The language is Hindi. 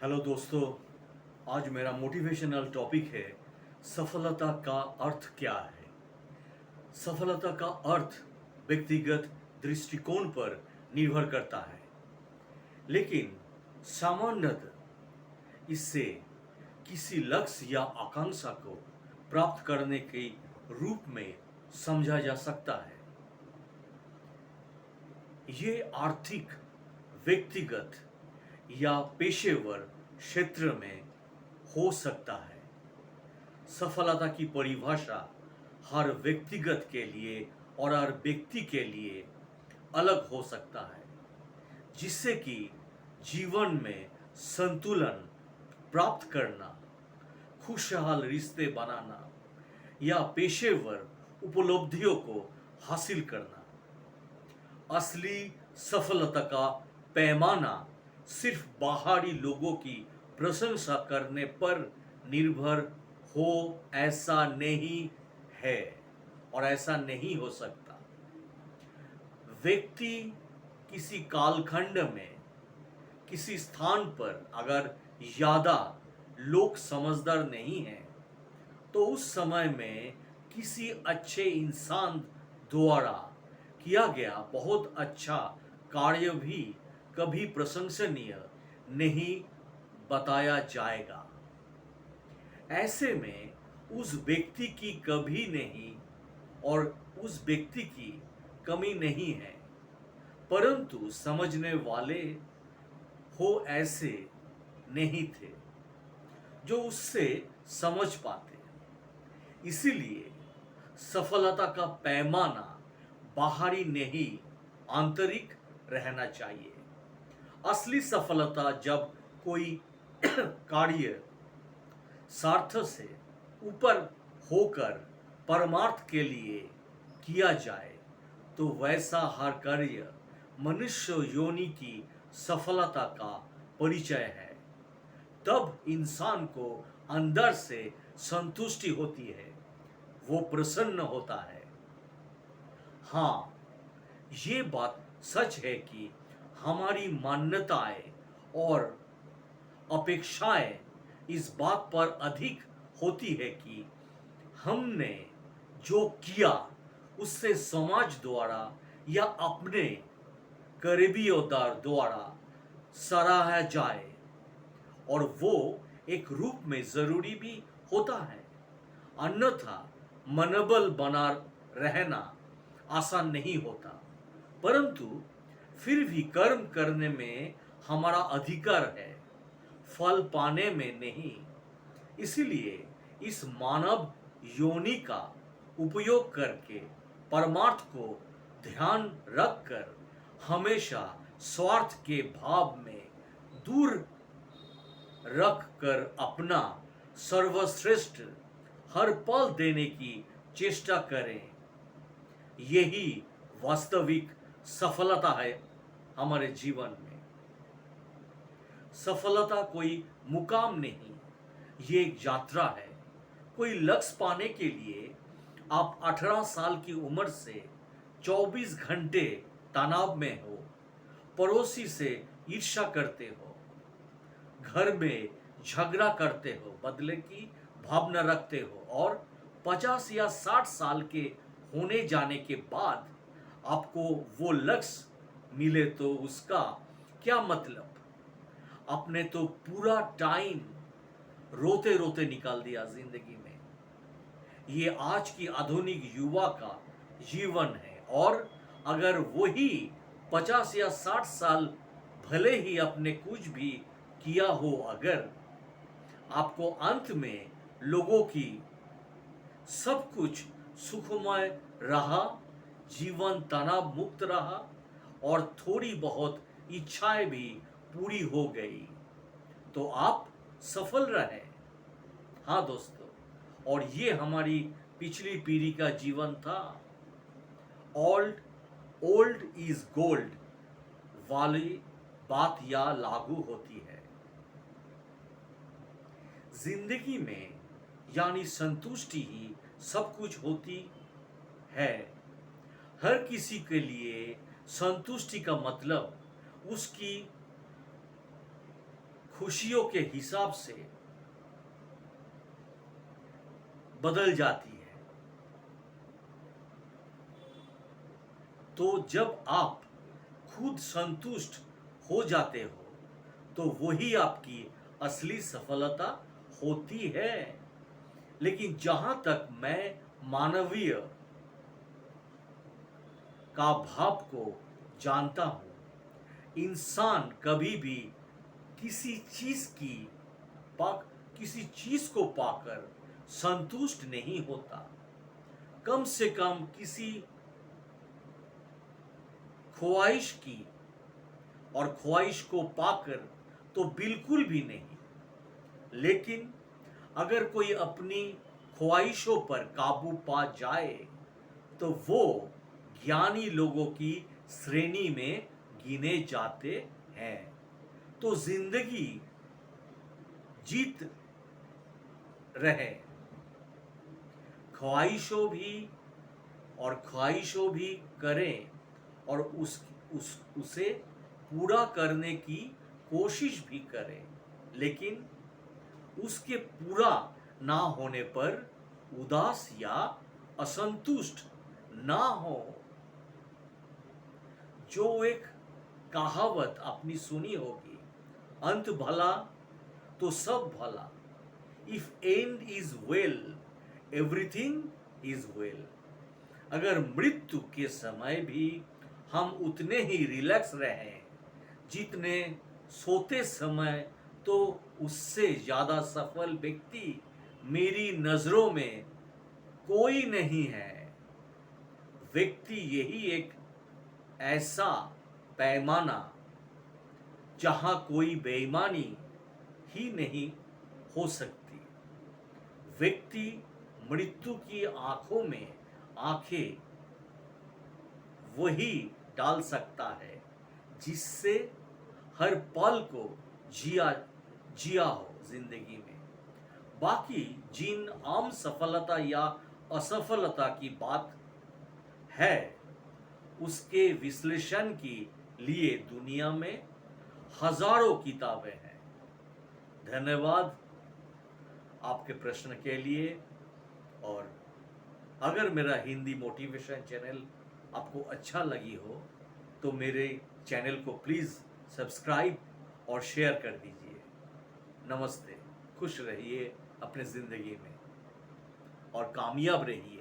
हेलो दोस्तों। आज मेरा मोटिवेशनल टॉपिक है सफलता का अर्थ क्या है। सफलता का अर्थ व्यक्तिगत दृष्टिकोण पर निर्भर करता है, लेकिन सामान्यतः इससे किसी लक्ष्य या आकांक्षा को प्राप्त करने के रूप में समझा जा सकता है। ये आर्थिक, व्यक्तिगत या पेशेवर क्षेत्र में हो सकता है। सफलता की परिभाषा हर व्यक्तिगत के लिए और हर व्यक्ति के लिए अलग हो सकता है, जिससे कि जीवन में संतुलन प्राप्त करना, खुशहाल रिश्ते बनाना या पेशेवर उपलब्धियों को हासिल करना। असली सफलता का पैमाना सिर्फ बाहरी लोगों की प्रशंसा करने पर निर्भर हो, ऐसा नहीं है और ऐसा नहीं हो सकता। व्यक्ति किसी कालखंड में, किसी स्थान पर अगर ज्यादा लोग समझदार नहीं हैं, तो उस समय में किसी अच्छे इंसान द्वारा किया गया बहुत अच्छा कार्य भी कभी प्रशंसनीय नहीं बताया जाएगा। ऐसे में उस व्यक्ति की कभी नहीं और उस व्यक्ति की कमी नहीं है, परंतु समझने वाले हो ऐसे नहीं थे जो उससे समझ पाते। इसीलिए सफलता का पैमाना बाहरी नहीं, आंतरिक रहना चाहिए। असली सफलता जब कोई कार्य स्वार्थ से ऊपर होकर परमार्थ के लिए किया जाए, तो वैसा हर कार्य मनुष्य योनि की सफलता का परिचय है। तब इंसान को अंदर से संतुष्टि होती है, वो प्रसन्न होता है। हाँ, ये बात सच है कि हमारी मान्यताएं और अपेक्षाएं इस बात पर अधिक होती है कि हमने जो किया उससे समाज द्वारा या अपने करीबियों द्वारा सराहा जाए, और वो एक रूप में जरूरी भी होता है। अन्यथा मनोबल बना रहना आसान नहीं होता, परंतु फिर भी कर्म करने में हमारा अधिकार है, फल पाने में नहीं। इसलिए इस मानव योनि का उपयोग करके परमार्थ को ध्यान रखकर हमेशा स्वार्थ के भाव में दूर रख कर अपना सर्वश्रेष्ठ हर पल देने की चेष्टा करें। यही वास्तविक सफलता है हमारे जीवन में। सफलता कोई मुकाम नहीं, ये एक यात्रा है। कोई लक्ष्य पाने के लिए आप 18 साल की उम्र से 24 घंटे तनाव में हो, पड़ोसी से ईर्ष्या करते हो, घर में झगड़ा करते हो, बदले की भावना रखते हो, और 50 या 60 साल के होने जाने के बाद आपको वो लक्ष्य मिले तो उसका क्या मतलब। आपने तो पूरा टाइम रोते रोते निकाल दिया जिंदगी में। ये आज की आधुनिक युवा का जीवन है, और अगर वही 50 या 60 साल भले ही आपने कुछ भी किया हो, अगर आपको अंत में लोगों की सब कुछ सुखमय रहा, जीवन तनाव मुक्त रहा और थोड़ी बहुत इच्छाएं भी पूरी हो गई, तो आप सफल रहे। हाँ दोस्तों, और ये हमारी पिछली पीढ़ी का जीवन था। ओल्ड ओल्ड इज गोल्ड वाली बात या लागू होती है। जिंदगी में यानी संतुष्टि ही सब कुछ होती है। हर किसी के लिए संतुष्टि का मतलब उसकी खुशियों के हिसाब से बदल जाती है। तो जब आप खुद संतुष्ट हो जाते हो तो वही आपकी असली सफलता होती है। लेकिन जहां तक मैं मानवीय का भाव को जानता हूं, इंसान कभी भी किसी चीज की पाक किसी चीज को पाकर संतुष्ट नहीं होता। कम से कम किसी ख्वाहिश की और ख्वाहिश को पाकर तो बिल्कुल भी नहीं। लेकिन अगर कोई अपनी ख्वाहिशों पर काबू पा जाए तो वो ज्ञानी लोगों की श्रेणी में गिने जाते हैं। तो जिंदगी जीत रहे, ख्वाहिशों भी करें और उसे पूरा करने की कोशिश भी करें। लेकिन उसके पूरा ना होने पर उदास या असंतुष्ट ना हो। जो एक कहावत आपने सुनी होगी, अंत भला तो सब भला। If and is well, everything is well. अगर मृत्यु के समय भी हम उतने ही रिलैक्स रहें जितने सोते समय, तो उससे ज्यादा सफल व्यक्ति मेरी नजरों में कोई नहीं है। व्यक्ति यही एक ऐसा पैमाना जहां कोई बेईमानी ही नहीं हो सकती। व्यक्ति मृत्यु की आंखों में आंखें वही डाल सकता है जिससे हर पल को जिया हो जिंदगी में। बाकी जिन आम सफलता या असफलता की बात है, उसके विश्लेषण के लिए दुनिया में हजारों किताबें हैं। धन्यवाद आपके प्रश्न के लिए। और अगर मेरा हिंदी मोटिवेशन चैनल आपको अच्छा लगी हो तो मेरे चैनल को प्लीज़ सब्सक्राइब और शेयर कर दीजिए। नमस्ते, खुश रहिए अपने ज़िंदगी में और कामयाब रहिए।